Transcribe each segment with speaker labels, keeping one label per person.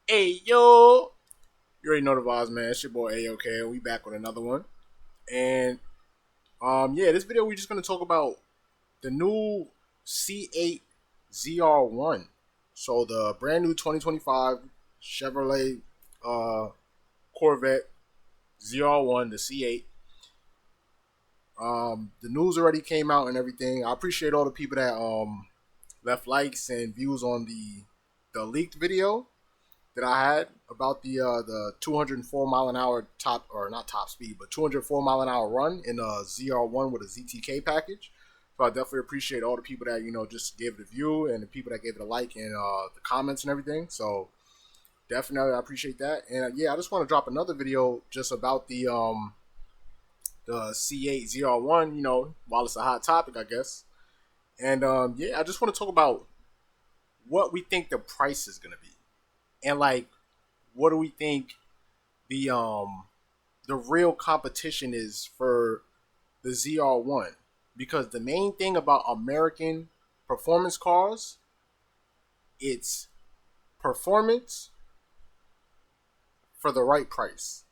Speaker 1: Hey yo, you already know the vibes, man. It's your boy AOK. We back with another one, and yeah, this video we just gonna talk about the new C8 ZR-1. So the brand new 2025 Chevrolet Corvette ZR-1, the C8. The news already came out and everything. I appreciate all the people that left likes and views on the leaked video that I had about the 204 mile an hour top, or not top speed, but 204 mile an hour run in a ZR1 with a ZTK package. So I definitely appreciate all the people that just gave it a view and the people that gave it a like and the comments and everything. So definitely I appreciate that. And yeah, I just want to drop another video just about the C8 ZR1. While it's a hot topic, I guess. And yeah, I just want to talk about what we think the price is gonna be, and like what do we think the real competition is for the ZR1, because the main thing about American performance cars, it's performance for the right price,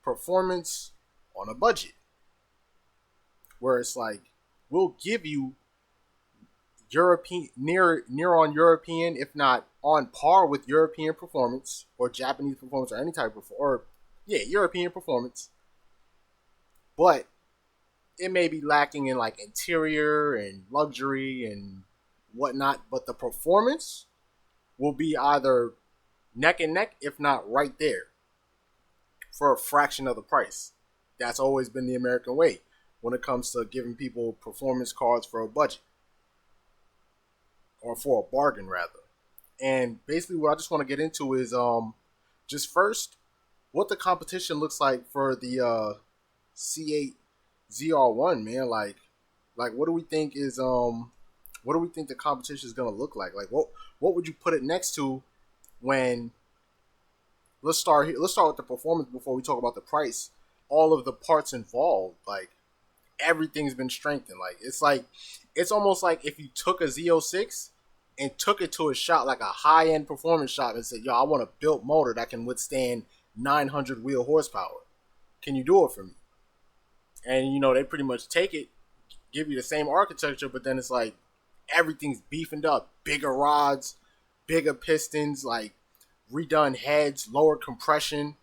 Speaker 1: performance on a budget, where it's like we'll give you European, near on European, if not on par with European performance or Japanese performance or any type of, or yeah, European performance, but it may be lacking in like interior and luxury and whatnot. But the performance will be either neck and neck, if not right there, for a fraction of the price. That's always been the American way when it comes to giving people performance cars for a budget, or for a bargain rather. And basically what I just want to get into is just first what the competition looks like for the C8 ZR1, man. Like what do we think is what do we think the competition is going to look like? Like what would you put it next to when let's start here. Let's start with the performance before we talk about the price. All of the parts involved, like everything's been strengthened. Like it's almost like if you took a Z06 and took it to a shop, like a high end performance shop, and said, "Yo, I want a built motor that can withstand 900 wheel horsepower. Can you do it for me?" And they pretty much take it, give you the same architecture, but then it's like everything's beefened up, bigger rods, bigger pistons, like redone heads, lower compression,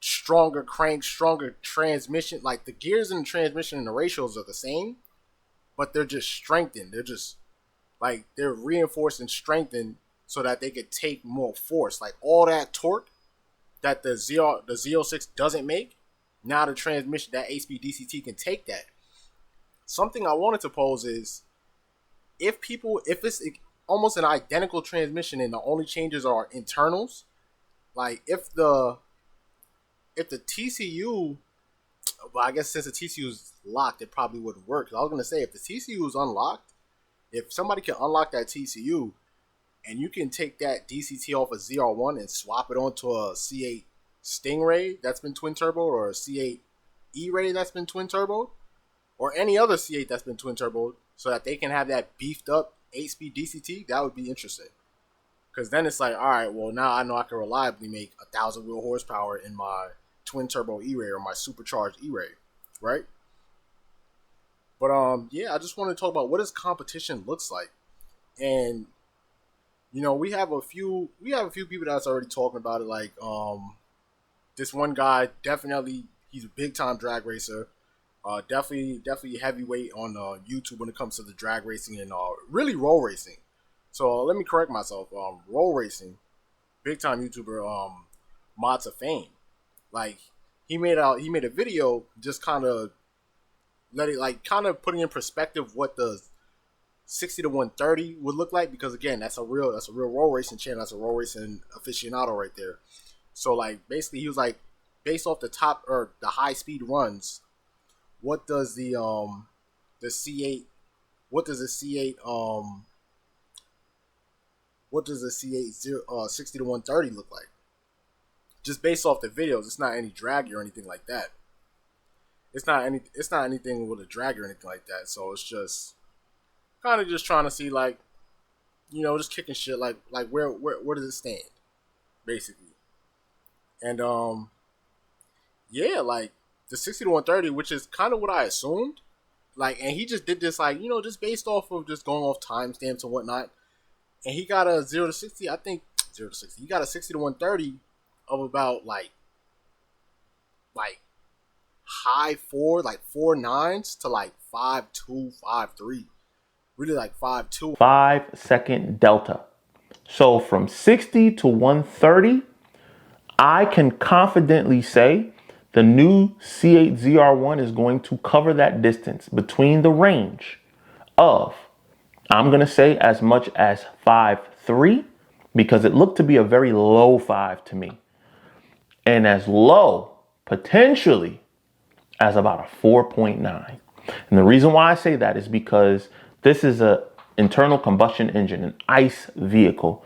Speaker 1: stronger crank, stronger transmission. Like the gears in the transmission and the ratios are the same, but they're just strengthened. They're just like they're reinforced and strengthened so that they could take more force. Like all that torque that the Z06 doesn't make, now the transmission, that 8-speed DCT can take that. Something I wanted to pose is if it's almost an identical transmission and the only changes are internals, like if the TCU, well, I guess since the TCU is locked, it probably wouldn't work. I was gonna say if the TCU is unlocked, if somebody can unlock that TCU and you can take that DCT off a ZR1 and swap it onto a C8 Stingray that's been twin turbo, or a C8 E-Ray that's been twin turbo, or any other C8 that's been twin turbo, so that they can have that beefed up 8-speed DCT, that would be interesting. Because then it's like, all right, well, now I know I can reliably make 1,000 wheel horsepower in my twin turbo E-Ray or my supercharged E-Ray, right? But yeah, I just want to talk about what this competition looks like. And we have a few people that's already talking about it. Like this one guy, definitely he's a big time drag racer. Definitely heavyweight on YouTube when it comes to the drag racing and really roll racing. So let me correct myself. Roll racing, big time YouTuber. Mods of Fame. Like he made a video just kind of putting in perspective what the 60 to 130 would look like, because again, that's a real roll racing channel. That's a roll racing aficionado right there. So like basically he was like, based off the top or the high speed runs, what does the C8 60 to 130 look like? Just based off the videos, it's not any draggy or anything like that. It's not anything with a drag or anything like that. So it's just kind of just trying to see, like, just kicking shit, like where does it stand? basically. And yeah, like the 60 to 130, which is kind of what I assumed. Like, and he just did this, like, just based off of just going off timestamps and whatnot. And he got a 0 to 60, I think 0 to 60. He got a 60 to 130 of about like high four, like 4.9s to like 5.2, 5.3. Really like 5.2.
Speaker 2: 5-second delta. So from 60 to 130, I can confidently say the new C8 ZR-1 is going to cover that distance between the range of, I'm going to say, as much as 5.3, because it looked to be a very low 5 to me, and as low, potentially, as about a 4.9. And the reason why I say that is because this is a internal combustion engine, an ICE vehicle.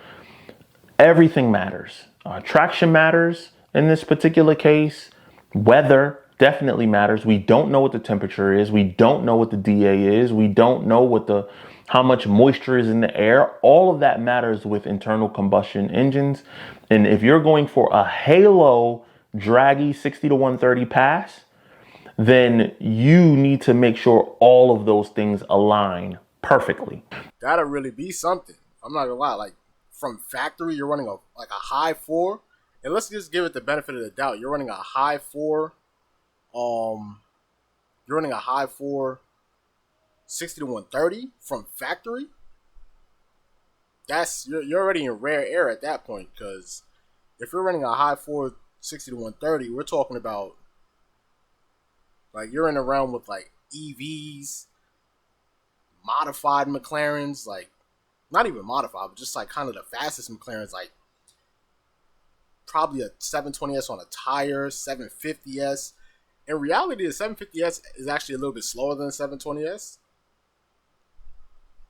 Speaker 2: Everything matters. Traction matters in this particular case. Weather definitely matters. We don't know what the temperature is. We don't know what the DA is. We don't know how much moisture is in the air. All of that matters with internal combustion engines. And if you're going for a halo draggy 60 to 130 pass, then you need to make sure all of those things align perfectly.
Speaker 1: That'll really be something. I'm not gonna lie. Like, from factory, you're running a high 4, and let's just give it the benefit of the doubt. You're running a high 4. You're running a high 4, 60 to 130 from factory. You're already in rare air at that point, because if you're running a high 4, 60 to 130, we're talking about like you're in the realm with like EVs, modified McLarens, like not even modified, but just like kind of the fastest McLarens, like probably a 720S on a tire, 750S. In reality, the 750S is actually a little bit slower than the 720S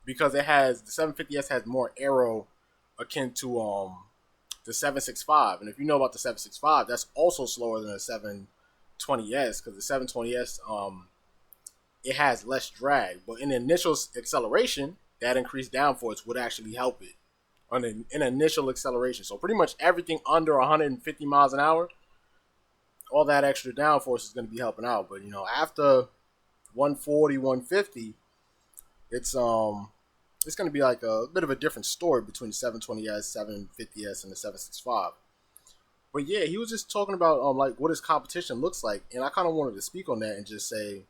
Speaker 1: because the 750S has more aero akin to the 765. And if you know about the 765, that's also slower than the 720S, because the 720S it has less drag, but in the initial acceleration, that increased downforce would actually help it in initial acceleration. So pretty much everything under 150 miles an hour, all that extra downforce is going to be helping out. But after 140, 150, it's going to be like a bit of a different story between the 720S, 750S, and the 765. But yeah, he was just talking about like what his competition looks like, and I kind of wanted to speak on that and just say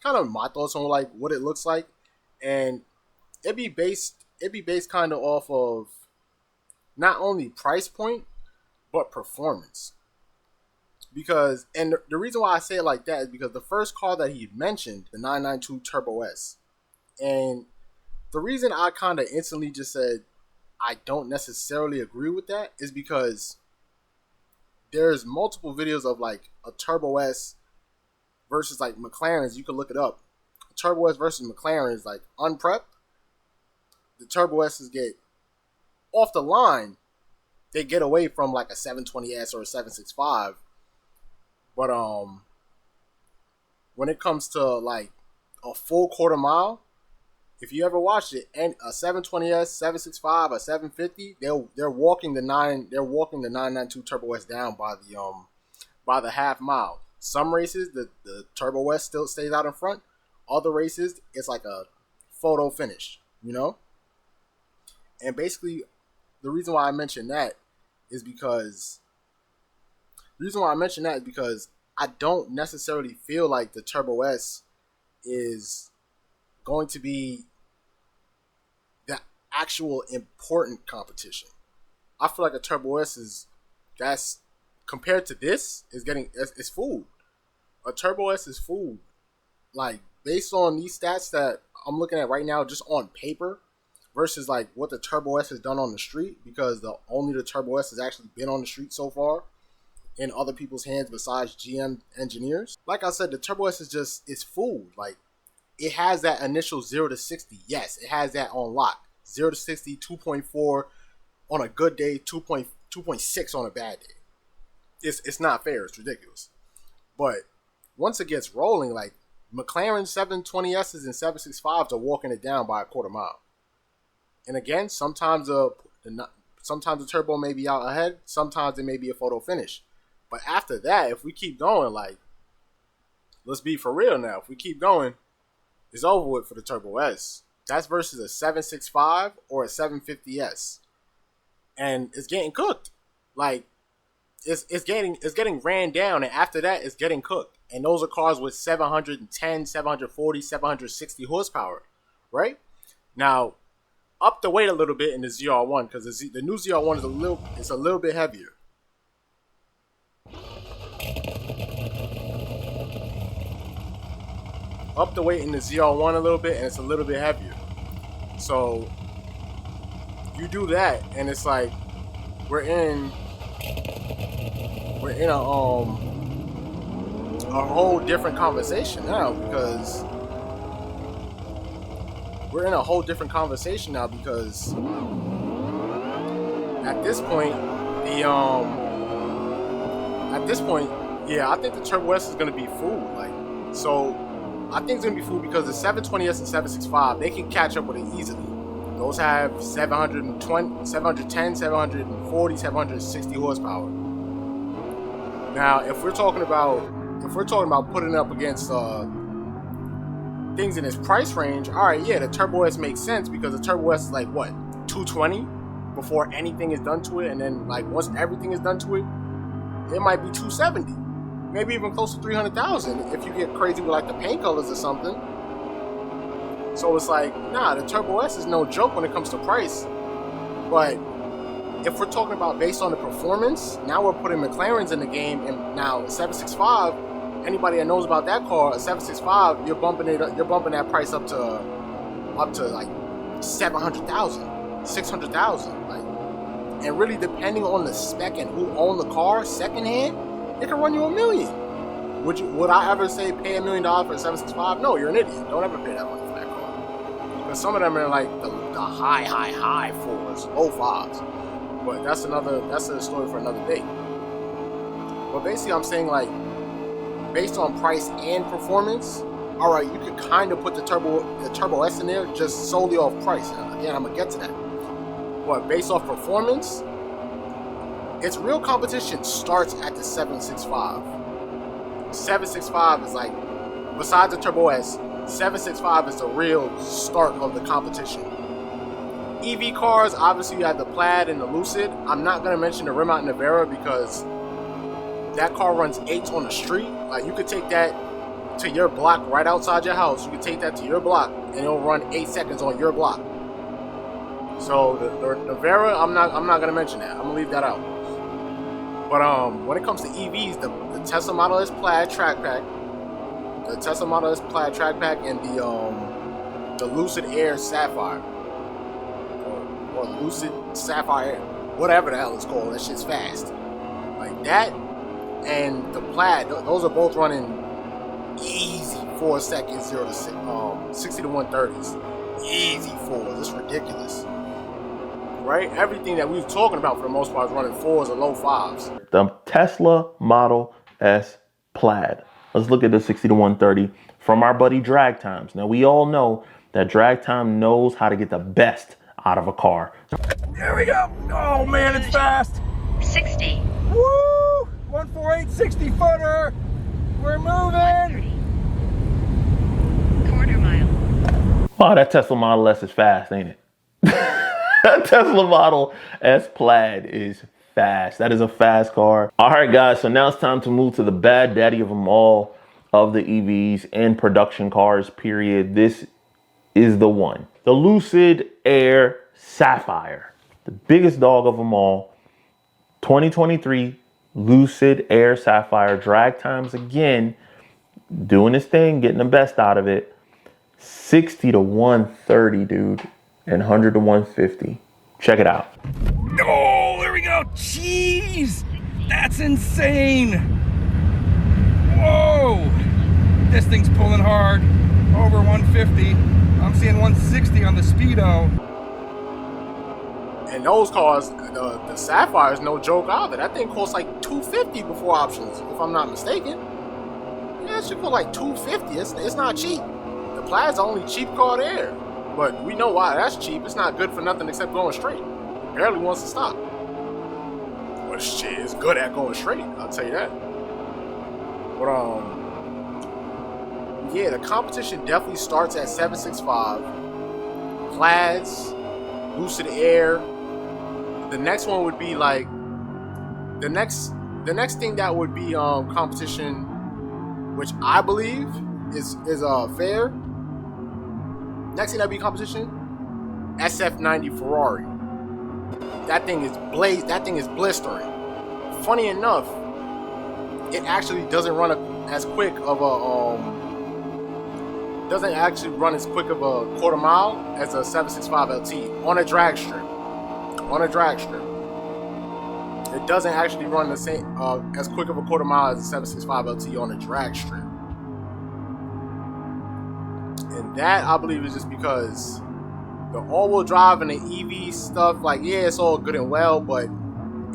Speaker 1: kind of my thoughts on like what it looks like, and it'd be based kind of off of not only price point but performance. Because, and the reason why I say it like that is because the first car that he mentioned, the 992 Turbo S, and the reason I kind of instantly just said I don't necessarily agree with that is because there's multiple videos of like a Turbo S versus like McLarens. You can look it up. Turbo S versus McLaren is like unprepped. The Turbo S's get off the line. They get away from like a 720S or a 765. But when it comes to like a full quarter mile, if you ever watched it, and a 720S, 765, a 750, they're walking the 992 Turbo S down by the half mile. Some races the Turbo S still stays out in front. Other races it's like a photo finish, And basically, the reason why I mention that is because I don't necessarily feel like the Turbo S is going to be the actual important competition. I feel like a Turbo S that's compared to this is food. A Turbo S is food. Like, based on these stats that I'm looking at right now, just on paper, versus like what the Turbo S has done on the street, because only the Turbo S has actually been on the street so far in other people's hands besides GM engineers. Like I said, the Turbo S is food. Like, it has that initial 0 to 60. Yes, it has that on lock. 0 to 60, 2.4 on a good day, 2.6 on a bad day. It's not fair. It's ridiculous. But once it gets rolling, like McLaren 720Ss and 765s are walking it down by a quarter mile. And again, sometimes the Sometimes the turbo may be out ahead. Sometimes it may be a photo finish. But after that, if we keep going, like, let's be for real now. If we keep going, it's over with for the Turbo S. That's versus a 765 or a 750S. And it's getting cooked. Like, it's getting ran down, and after that, it's getting cooked. And those are cars with 710, 740, 760 horsepower, right? Now, up the weight a little bit in the ZR-1 because the new ZR-1 is a little bit heavier. Up the weight in the ZR-1 a little bit, and it's a little bit heavier. So you do that, and it's like we're in a whole different conversation now because at this point yeah, I think the Turbo S is gonna be fooled. Like, so I think it's gonna be fooled because the 720S and 765, they can catch up with it easily. Those have 710, 740, 760 horsepower. Now, if we're talking about putting it up against things in its price range, all right, yeah, the Turbo S makes sense because the Turbo S is like what, 220 before anything is done to it, and then like once everything is done to it, it might be 270, maybe even close to 300,000 if you get crazy with like the paint colors or something. So it's like, nah, the Turbo S is no joke when it comes to price. But if we're talking about based on the performance, now we're putting McLarens in the game, and now a 765, anybody that knows about that car, a 765, you're bumping that price up to like 700,000, 600,000, like, and really depending on the spec and who owned the car secondhand, it can run you $1 million. Would I ever say pay $1 million for a 765? No, you're an idiot. Don't ever pay that money for that car. Because some of them are like the high fours, low fives. But that's a story for another day. But basically, I'm saying, like, based on price and performance, all right, you could kind of put the Turbo S in there just solely off price. And again, I'm gonna get to that. But based off performance, its real competition starts at the 765. 765 is like, besides the Turbo S, 765 is the real start of the competition. EV cars, obviously you have the Plaid and the Lucid. I'm not going to mention the Rim Out Nevera because that car runs 8s on the street. Like, you could take that to your block right outside your house. You could take that to your block and it'll run 8 seconds on your block. So the Nevera, I'm not going to mention that. I'm going to leave that out. But when it comes to EVs, the Tesla Model S Plaid Track Pack, and the Lucid Air Sapphire, or Lucid Sapphire, whatever the hell it's called, that shit's fast. Like that, and the Plaid, those are both running easy 4 seconds, 0 to 60 to 130s, easy 4s. It's ridiculous. Right? Everything that we were talking about for the most part is running 4s or low 5s.
Speaker 2: The Tesla Model S Plaid. Let's look at the 60 to 130 from our buddy Drag Times. Now, we all know that Drag Time knows how to get the best out of a car.
Speaker 3: There we go. Oh man, it's fast.
Speaker 4: 60.
Speaker 3: Woo! 148 60 footer. We're moving.
Speaker 4: 130. Quarter mile.
Speaker 2: Wow, that Tesla Model S is fast, ain't it? That Tesla Model S Plaid is fast. That is a fast car. All right, guys, so now it's time to move to the bad daddy of them all of the EVs and production cars, period. This is the one. The Lucid Air Sapphire. The biggest dog of them all. 2023 Lucid Air Sapphire. Drag Times again. Doing his thing, getting the best out of it. 60 to 130, dude. And 100 to 150. Check it out.
Speaker 3: Oh, there we go. Jeez, that's insane. Whoa, this thing's pulling hard. Over 150. I'm seeing 160 on the Speedo.
Speaker 1: And those cars, the Sapphire is no joke either. That thing costs like $250 before options, if I'm not mistaken. Yeah, it should cost like $250. It's not cheap. The Plaid's the only cheap car there. But we know why that's cheap. It's not good for nothing except going straight. barely wants to stop. But shit is good at going straight, I'll tell you that. But yeah, the competition definitely starts at 765. Plaids, Lucid Air. The next one would be like the next thing that would be competition, which I believe is fair. Next thing that'd be competition, SF90 Ferrari. That thing is blistering. Funny enough, it actually doesn't run as quick of a quarter mile as a 765 LT on a drag strip. It doesn't actually run the same as quick of a quarter mile as a 765 LT on a drag strip. And that, I believe, is just because the all-wheel drive and the EV stuff, like, yeah, it's all good and well, but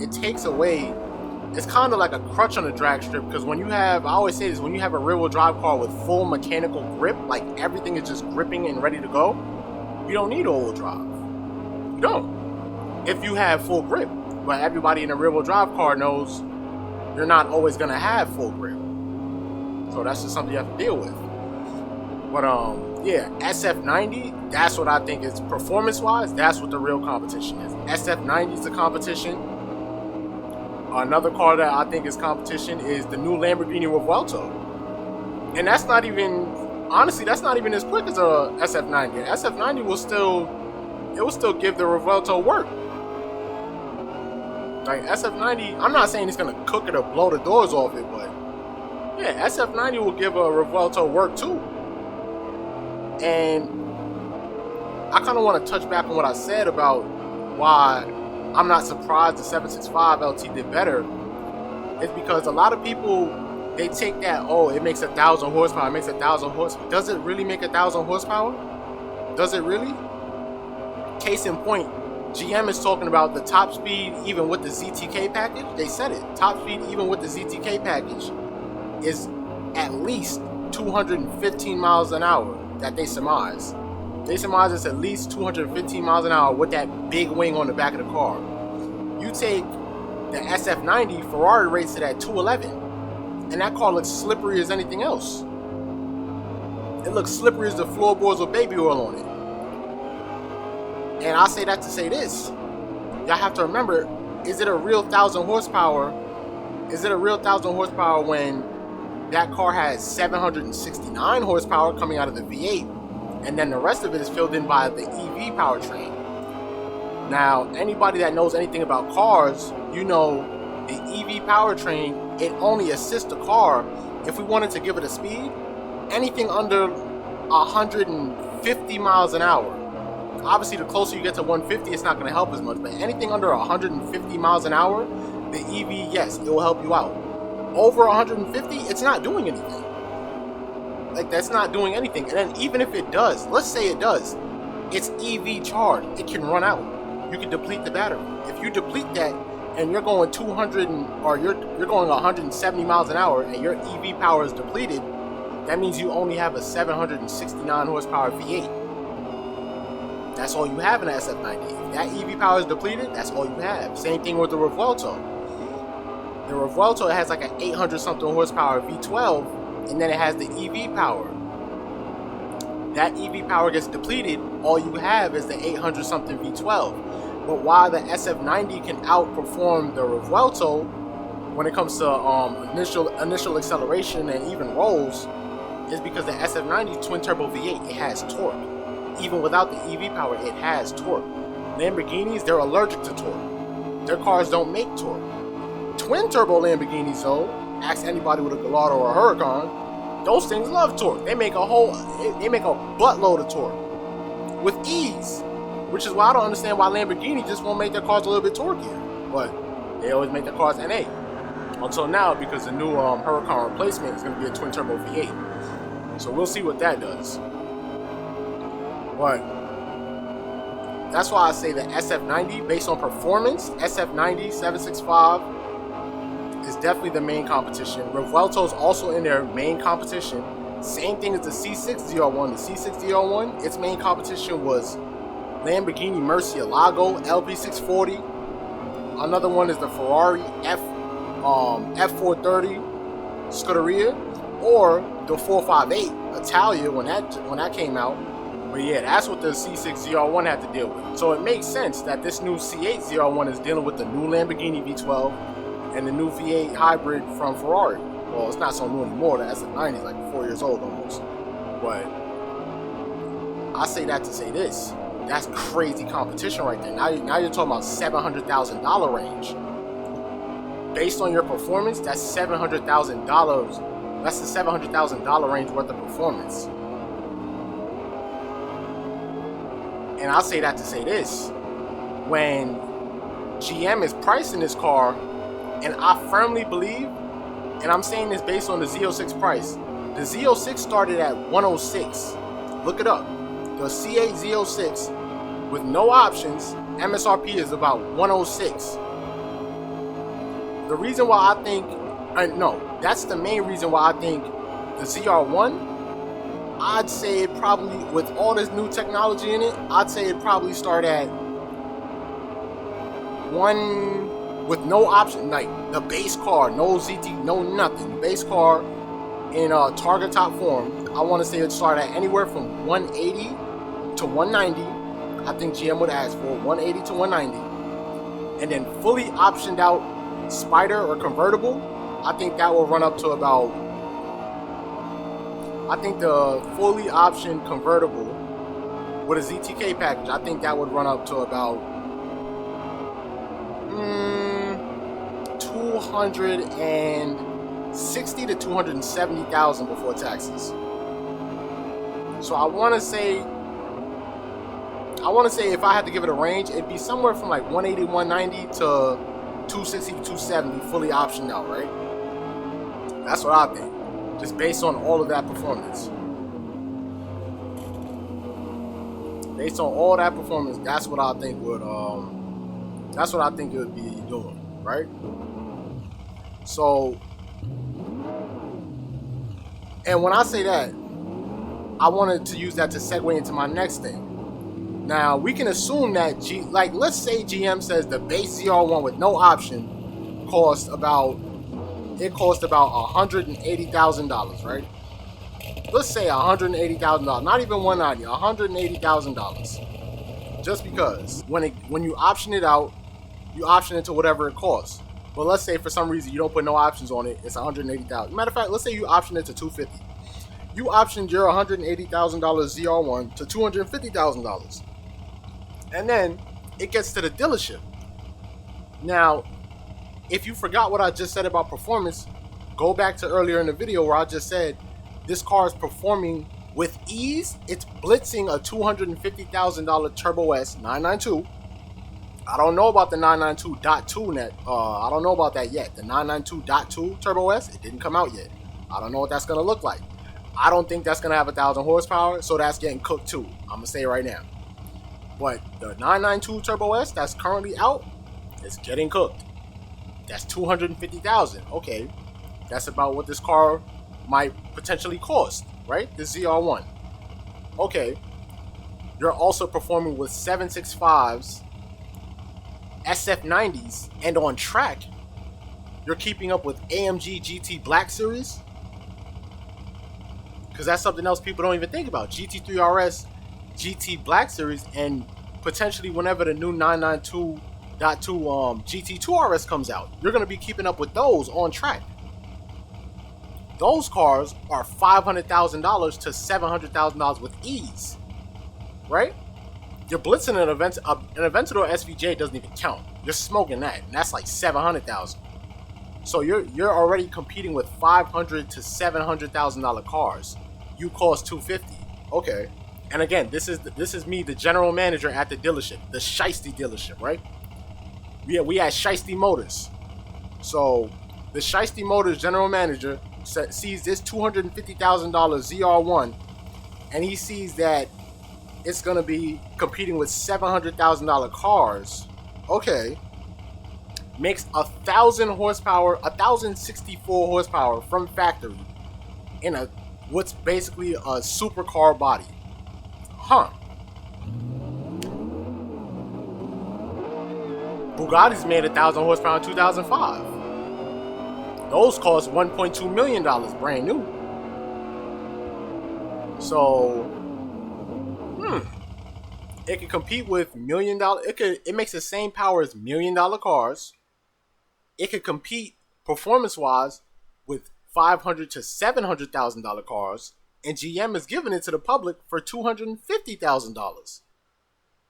Speaker 1: it takes away, it's kind of like a crutch on the drag strip, because when you have, I always say this, when you have a rear-wheel drive car with full mechanical grip, like everything is just gripping and ready to go, you don't need all-wheel drive. You don't. If you have full grip. But everybody in a rear-wheel drive car knows you're not always going to have full grip. So that's just something you have to deal with. But yeah, SF90, that's what I think is performance-wise, that's what the real competition is. SF90 is the competition. Another car that I think is competition is the new Lamborghini Revuelto. And that's not even, honestly, that's not even as quick as a SF90. SF90 will still give the Revuelto work. Like SF90, I'm not saying it's gonna cook it or blow the doors off it, but yeah, SF90 will give a Revuelto work too. And I kind of want to touch back on what I said about why I'm not surprised the 765 LT did better. It's because a lot of people, they take that, oh, it makes 1,000 horsepower, it makes 1,000 horsepower. Does it really make 1,000 horsepower? Does it really? Case in point, GM is talking about the top speed even with the ZTK package. They said it. Top speed even with the ZTK package is at least 215 miles an hour that they surmise. They surmise it's at least 215 miles an hour with that big wing on the back of the car. You take the SF90, Ferrari rates it at 211. And that car looks slippery as anything else. It looks slippery as the floorboards with baby oil on it. And I say that to say this. Y'all have to remember, is it a real 1,000 horsepower? Is it a real 1,000 horsepower when that car has 769 horsepower coming out of the V8, and then the rest of it is filled in by the EV powertrain? Now, anybody that knows anything about cars, you know the EV powertrain, it only assists the car if we wanted to give it a speed, anything under 150 miles an hour. Obviously, the closer you get to 150, it's not going to help as much, but anything under 150 miles an hour, the EV, yes, it will help you out. Over 150, it's not doing anything. Like, that's not doing anything. And then even if it does, let's say it does, it's EV charged. It can run out. You can deplete the battery. If you deplete that and you're going 200 or you're going 170 miles an hour and your EV power is depleted, that means you only have a 769 horsepower V8. That's all you have in the SF90. If that EV power is depleted, that's all you have. Same thing with the Revuelto. The Revuelto has like an 800 something horsepower V12, and then it has the EV power. That EV power gets depleted, all you have is the 800 something V12. But why the SF90 can outperform the Revuelto when it comes to initial acceleration and even rolls is because the SF90 twin turbo V8, it has torque. Even without the EV power, it has torque. Lamborghinis, they're allergic to torque. Their cars don't make torque. Twin turbo Lamborghinis, though, ask anybody with a Gallardo or a Huracan, those things love torque. They make a buttload of torque with ease, which is why I don't understand why Lamborghini just won't make their cars a little bit torqueier. But they always make their cars NA until now, because the new Huracan replacement is going to be a twin turbo V8. So we'll see what that does. But that's why I say the SF90, based on performance, SF90, 765 is definitely the main competition. Revuelto is also in their main competition. Same thing as the C6 ZR1. The C6 ZR1, its main competition was Lamborghini Murcielago LP640. Another one is the Ferrari F430 Scuderia, or the 458 Italia when that came out. But yeah, that's what the C6 ZR-1 had to deal with. So it makes sense that this new C8 ZR-1 is dealing with the new Lamborghini V12 and the new V8 hybrid from Ferrari. Well, it's not so new anymore. That's the 90s, like 4 years old almost. But I say that to say this. That's crazy competition right there. Now you're talking about $700,000 range. Based on your performance, that's $700,000. That's the $700,000 range worth of performance. And I'll say that to say this. When GM is pricing this car, and I firmly believe, and I'm saying this based on the Z06 price, the Z06 started at 106. Look it up. The C8 Z06 with no options, MSRP is about 106. The reason why I think, that's the main reason why I think the ZR-1, I'd say it probably, with all this new technology in it, I'd say it probably start at one with no option, like the base car, no ZT, no nothing. Base car in target top form, I want to say it start at anywhere from 180 to 190. I think GM would ask for 180 to 190. And then fully optioned out Spider or convertible, I think that will run up to about, I think the fully optioned convertible with a ZTK package, I think that would run up to about 260 to 270,000 before taxes. So I want to say if I had to give it a range, it'd be somewhere from like 180, 190 to 260 to 270 fully optioned out, right? That's what I think, just based on all of that performance. Based on all that performance, that's what I think would it would be doing, right? So, and when I say that, I wanted to use that to segue into my next thing. Now, we can assume that, let's say GM says the base ZR-1 with no option cost about $180,000, right? Let's say $180,000, not even $190,000, $180,000. Just because when you option it out, you option it to whatever it costs. But let's say for some reason you don't put no options on it, it's $180,000. Matter of fact, let's say you option it to $250,000. You optioned your $180,000 ZR-1 to $250,000. And then it gets to the dealership. Now, if you forgot what I just said about performance, go back to earlier in the video where I just said this car is performing with ease. It's blitzing a $250,000 Turbo S 992. I don't know about the 992.2 net. I don't know about that yet. The 992.2 Turbo S, it didn't come out yet. I don't know what that's going to look like. I don't think that's going to have 1,000 horsepower, so that's getting cooked too. I'm going to say it right now. But the 992 Turbo S that's currently out is getting cooked. That's $250,000. Okay, that's about what this car might potentially cost, right? The ZR-1. Okay, you're also performing with 765s, SF90s, and on track, you're keeping up with AMG GT Black Series. Because that's something else people don't even think about. GT3 RS, GT Black Series, and potentially whenever the new 992.2 GT2 RS comes out, you're going to be keeping up with those on track. Those cars are $500,000 to $700,000 with ease, right? You're blitzing an Aventador SVJ doesn't even count. You're smoking that, and that's like $700,000. So you're already competing with $500,000 to $700,000 cars. You cost $250,000. Okay. And again, this is me, the general manager at the dealership, the Shiesty dealership, right? We had Shiesty Motors. So the Shiesty Motors general manager sees this $250,000 ZR-1, and he sees that it's going to be competing with $700,000 cars. Okay. Makes 1,000 horsepower, 1,064 horsepower from factory in what's basically a supercar body. Huh. Bugattis made 1,000 horsepower in 2005. Those cost $1.2 million brand new. So, it can compete with $1 million. It makes the same power as $1 million cars. It could compete performance-wise with $500,000 to $700,000 cars, and GM is giving it to the public for $250,000.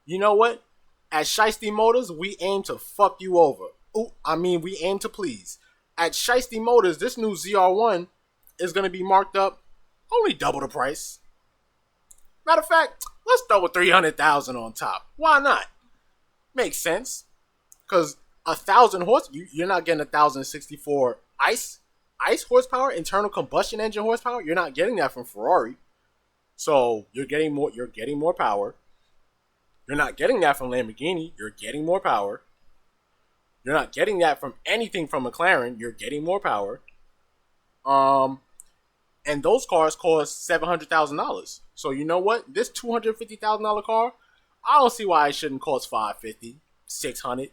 Speaker 1: You know what? At Shiesty Motors, we aim to fuck you over. We aim to please. At Shiesty Motors, this new ZR-1 is going to be marked up only double the price. Matter of fact, let's throw a $300,000 on top. Why not? Makes sense. Because 1,000 horse, you're not getting 1,064 ICE horsepower, internal combustion engine horsepower. You're not getting that from Ferrari. So you're getting more. You're getting more power. You're not getting that from Lamborghini. You're getting more power. You're not getting that from anything from McLaren. You're getting more power. And those cars cost $700,000. So you know what? This $250,000 car, I don't see why it shouldn't cost $550,000, $600,000.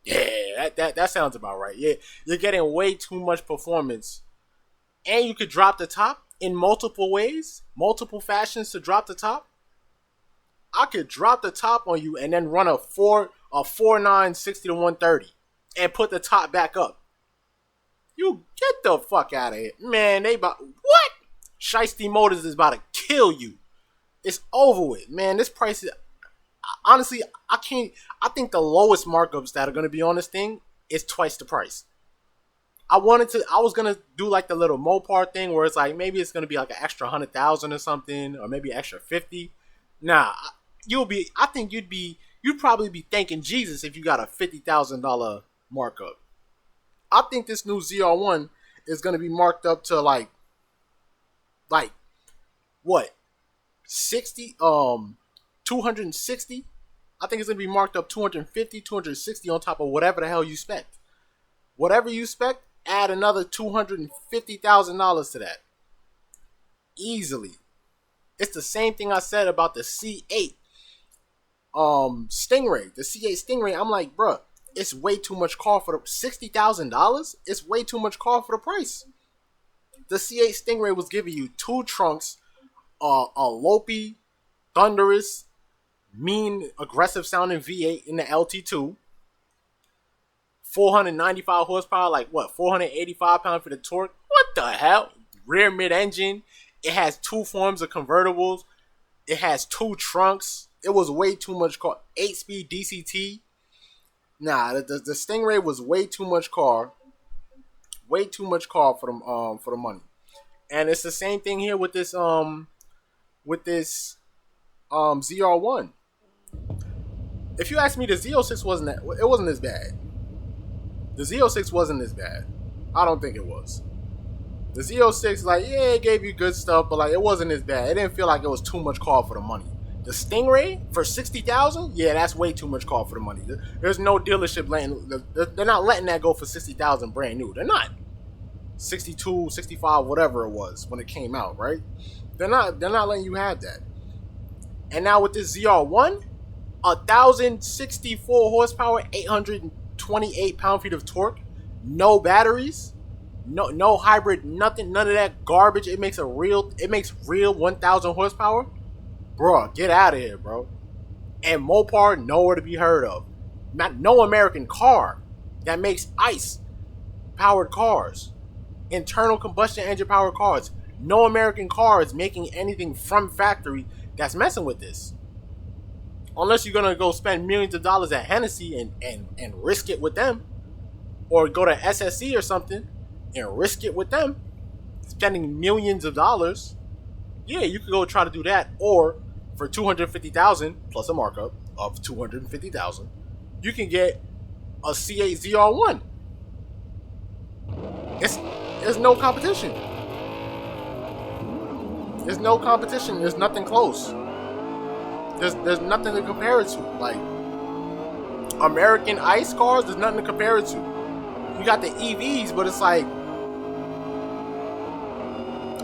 Speaker 1: Yeah, that sounds about right. Yeah, you're getting way too much performance, and you could drop the top in multiple ways, multiple fashions to drop the top. I could drop the top on you and then run a 4.9 60 to 130 and put the top back up. You get the fuck out of here. Man, what? Shiesty Motors is about to kill you. It's over with. Man, this price is, honestly, I think the lowest markups that are going to be on this thing is twice the price. I was going to do like the little Mopar thing where it's like, maybe it's going to be like an extra 100,000 or something, or maybe extra 50. Nah, you'd probably be thanking Jesus if you got a $50,000 markup. I think this new ZR-1 is going to be marked up to like what? 260? I think it's going to be marked up 250, 260 on top of whatever the hell you spec. Whatever you spec, add another $250,000 to that. Easily. It's the same thing I said about the C8 Stingray. The C8 Stingray, I'm like, bruh, it's way too much car for the $60,000. It's way too much car for the price. The C8 Stingray was giving you two trunks, a lopey, thunderous, mean, aggressive sounding V8 in the LT2, 495 horsepower, like what, 485 pounds for the torque. What the hell? Rear mid-engine. It has two forms of convertibles. It has two trunks. It was way too much car. 8-speed DCT. Nah, the Stingray was way too much car. Way too much car for the money. And it's the same thing here with this ZR-1. If you ask me, the Z06 wasn't as bad. The Z06 wasn't as bad. I don't think it was. The Z06, like, yeah, it gave you good stuff, but like, it wasn't as bad. It didn't feel like it was too much car for the money. The Stingray for $60,000, yeah, that's way too much car for the money. There's no dealership they're not letting that go for $60,000 brand new. They're not. 62, 65, whatever it was when it came out, right? They're not letting you have that. And now with this ZR-1, 1,064 horsepower, 828 pound-feet of torque, no batteries, no hybrid, nothing, none of that garbage. It makes real 1,000 horsepower. Bro, get out of here, bro. And Mopar, nowhere to be heard of. No American car that makes ICE-powered cars, internal combustion engine-powered cars. No American car is making anything from factory that's messing with this. Unless you're gonna go spend millions of dollars at Hennessy and risk it with them, or go to SSC or something and risk it with them, spending millions of dollars. Yeah, you could go try to do that, or for $250,000 plus a markup of $250,000, you can get a C8 ZR-1. There's no competition. There's no competition. There's nothing close. There's nothing to compare it to. Like, American ICE cars, there's nothing to compare it to. You got the EVs, but it's like,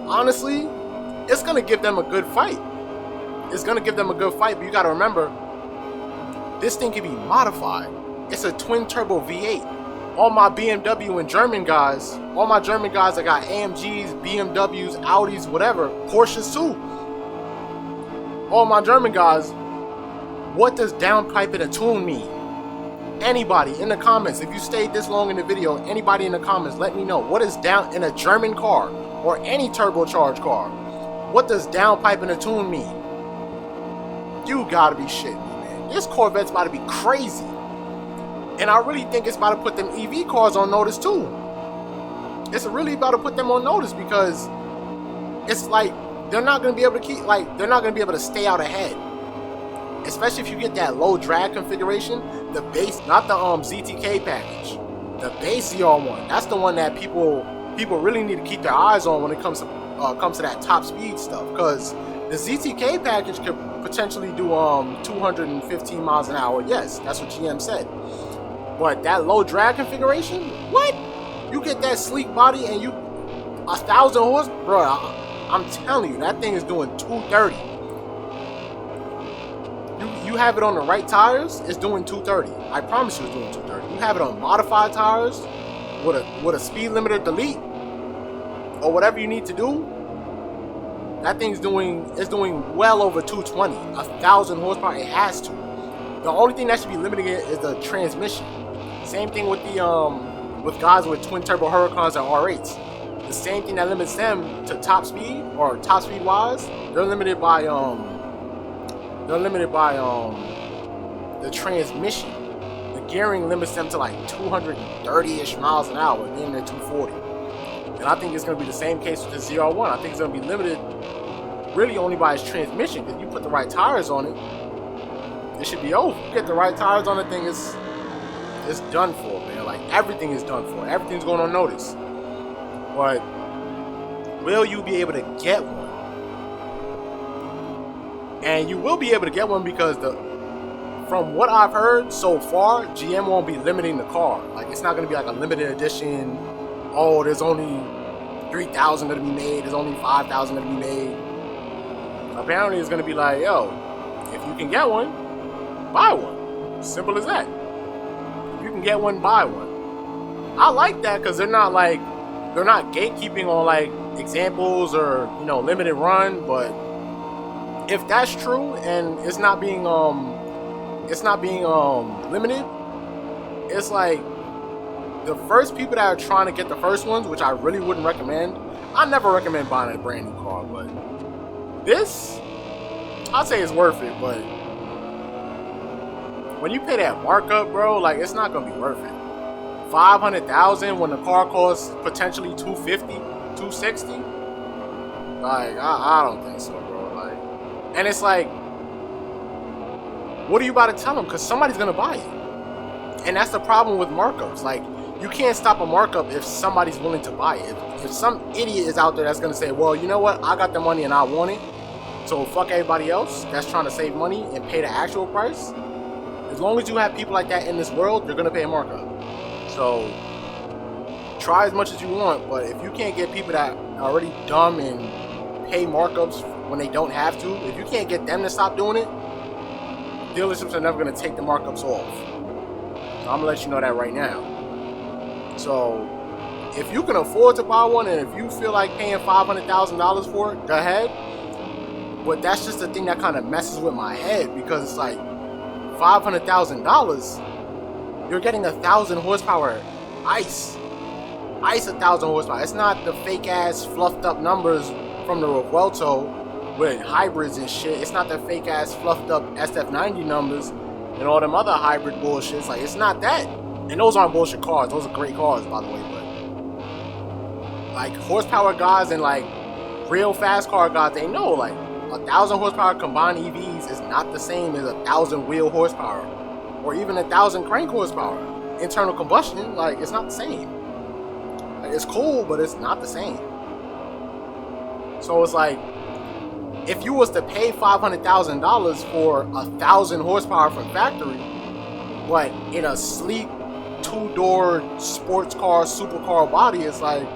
Speaker 1: honestly, it's going to give them a good fight. It's going to give them a good fight, but you got to remember, this thing can be modified. It's a twin turbo V8. All my BMW and German guys, all my German guys that got AMGs, BMWs, Audis, whatever, Porsches too. All my German guys, what does downpipe in a tune mean? Anybody in the comments, if you stayed this long in the video, anybody in the comments, let me know. What is down in a German car or any turbocharged car? What does downpipe in a tune mean? You gotta be shitting me, man. This Corvette's about to be crazy. And I really think it's about to put them EV cars on notice too. It's really about to put them on notice because it's like they're not gonna be able to keep, like, they're not gonna be able to stay out ahead. Especially if you get that low drag configuration, the base, not the ZTK package, the base ZR-1. That's the one that people really need to keep their eyes on when it comes to that top speed stuff. Because the ZTK package could potentially do 215 miles an hour. Yes, that's what GM said. But that low drag configuration, what? You get that sleek body and you 1,000 horse, bro. I'm telling you, that thing is doing 230. You have it on the right tires, it's doing 230. I promise you it's doing 230. You have it on modified tires with a speed limiter delete or whatever you need to do, that thing's doing well over 220. 1,000 horsepower, it has to. The only thing that should be limiting it is the transmission. Same thing with the with guys with twin turbo Huracans and R8s. The same thing that limits them to top speed or top speed wise, they're limited by the transmission. The gearing limits them to like 230-ish miles an hour, then they're 240. And I think it's going to be the same case with the ZR-1. I think it's going to be limited really only by its transmission, because you put the right tires on it, it should be over. You get the right tires on the thing, it's done for, man. Like, everything is done for. Everything's going on notice. But will you be able to get one? And you will be able to get one because from what I've heard so far, GM won't be limiting the car. Like, it's not going to be like a limited edition. Oh, there's only 3,000 going to be made. There's only 5,000 going to be made. Apparently, it's going to be like, yo, if you can get one, buy one. Simple as that. If you can get one, buy one. I like that because they're not gatekeeping on like examples or, you know, limited run. But if that's true and it's not being limited, it's like the first people that are trying to get the first ones, which I really wouldn't recommend. I never recommend buying a brand new car, but this, I'd say it's worth it. But when you pay that markup, bro, like, it's not gonna be worth it. 500,000 when the car costs potentially 250, 260. Like, I don't think so, bro. Like, and it's like, what are you about to tell them? Because somebody's gonna buy it, and that's the problem with markups. Like, you can't stop a markup if somebody's willing to buy it. If some idiot is out there that's gonna say, well, you know what, I got the money and I want it, so fuck everybody else that's trying to save money and pay the actual price. As long as you have people like that in this world, you're gonna pay a markup. So try as much as you want, but if you can't get people that are already dumb and pay markups when they don't have to, if you can't get them to stop doing it, dealerships are never gonna take the markups off. So I'm gonna let you know that right now. So if you can afford to buy one, and if you feel like paying $500,000 for it, go ahead. But that's just the thing that kind of messes with my head, because it's like $500,000, you're getting 1,000 horsepower ice 1,000 horsepower. It's not the fake ass fluffed up numbers from the Revuelto with hybrids and shit. It's not the fake ass fluffed up SF90 numbers and all them other hybrid bullshits. Like, it's not that. And those aren't bullshit cars. Those are great cars, by the way. But like, horsepower guys and like real fast car guys, they know like 1,000 horsepower combined EVs is not the same as 1,000 wheel horsepower or even 1,000 crank horsepower. Internal combustion, like, it's not the same. Like, it's cool, but it's not the same. So it's like, if you was to pay $500,000 for 1,000 horsepower from factory, but in a sleek 2-door sports car, supercar body, it's like,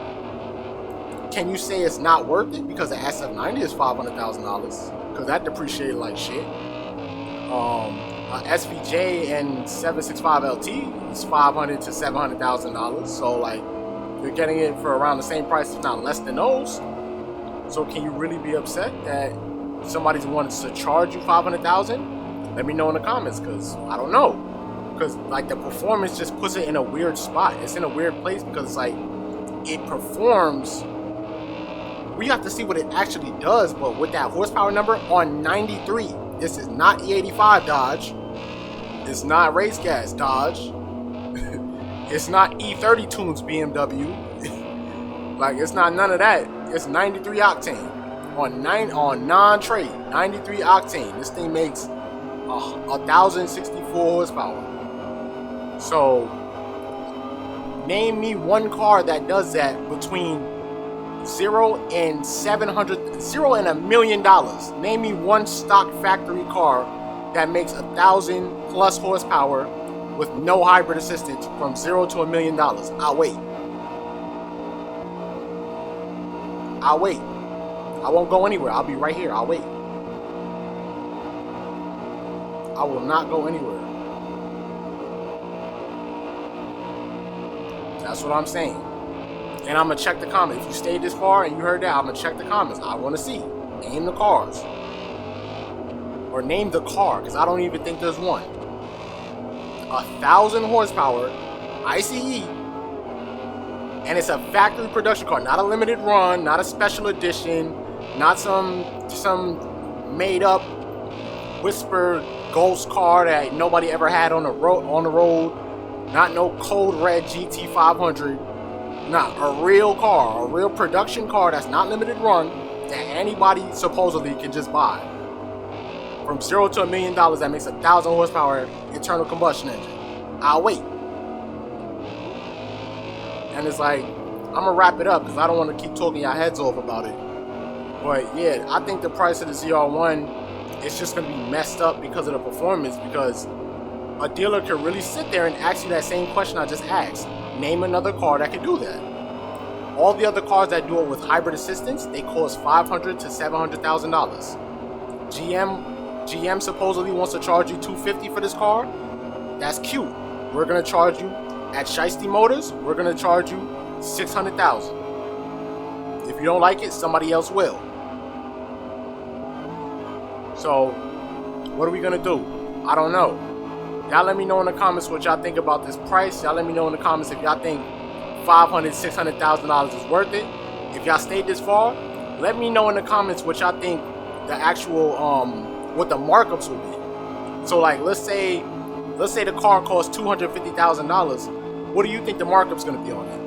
Speaker 1: can you say it's not worth it? Because the SF90 is $500,000, because that depreciated like shit. SVJ and 765 LT is $500,000 to $700,000. So like you're getting it for around the same price, if not less than those. So can you really be upset that somebody's wanted to charge you $500,000? Let me know in the comments, because I don't know. Because like the performance just puts it in a weird spot. It's in a weird place because it's like it performs. We have to see what it actually does, but with that horsepower number on 93, this is not E85 Dodge. It's not race gas Dodge. It's not E30 tunes BMW. Like it's not none of that. It's 93 octane on non-trade 93 octane. This thing makes 1,064 horsepower. So name me one car that does that between 0 and $1 million. Name me one stock factory car that makes 1,000 plus horsepower with no hybrid assistance from 0 to $1 million. I'll wait. I won't go anywhere. I'll be right here. I'll wait. I will not go anywhere. That's what I'm saying. And I'm going to check the comments. If you stayed this far and you heard that, I'm going to check the comments. I want to see. Name the cars. Or name the car, because I don't even think there's one. 1,000 horsepower, ICE, and it's a factory production car, not a limited run, not a special edition, not some made up whisper ghost car that nobody ever had on the road, not no code red GT500, not a real car, a real production car that's not limited run that anybody supposedly can just buy. From 0 to $1 million, that makes 1,000 horsepower internal combustion engine. I'll wait. And it's like, I'm gonna wrap it up because I don't want to keep talking your heads off about it. But yeah, I think the price of the ZR-1 is just gonna be messed up because of the performance. Because a dealer could really sit there and ask you that same question I just asked. Name another car that can do that. All the other cars that do it with hybrid assistance, they cost $500,000 to $700,000. GM supposedly wants to charge you $250,000 for this car. That's cute. We're gonna charge you at Shiesty Motors. We're gonna charge you $600,000. If you don't like it, somebody else will. So, what are we gonna do? I don't know. Y'all let me know in the comments what y'all think about this price. Y'all let me know in the comments if y'all think $500,000, $600,000 is worth it. If y'all stayed this far, let me know in the comments what y'all think the actual what the markups will be. So like let's say the car costs $250,000. What do you think the markup's gonna be on it?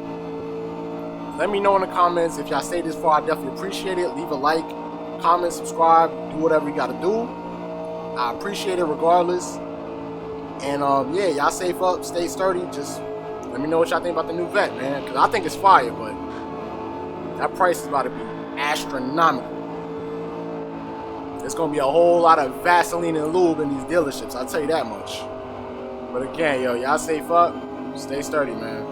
Speaker 1: Let me know in the comments. If y'all stayed this far, I definitely appreciate it. Leave a like, comment, subscribe, do whatever you gotta do. I appreciate it regardless. And yeah, y'all safe up, stay sturdy. Just let me know what y'all think about the new Vette, man. Cause I think it's fire, but that price is about to be astronomical. There's gonna be a whole lot of Vaseline and lube in these dealerships, I'll tell you that much. But again, yo, y'all safe up, stay sturdy, man.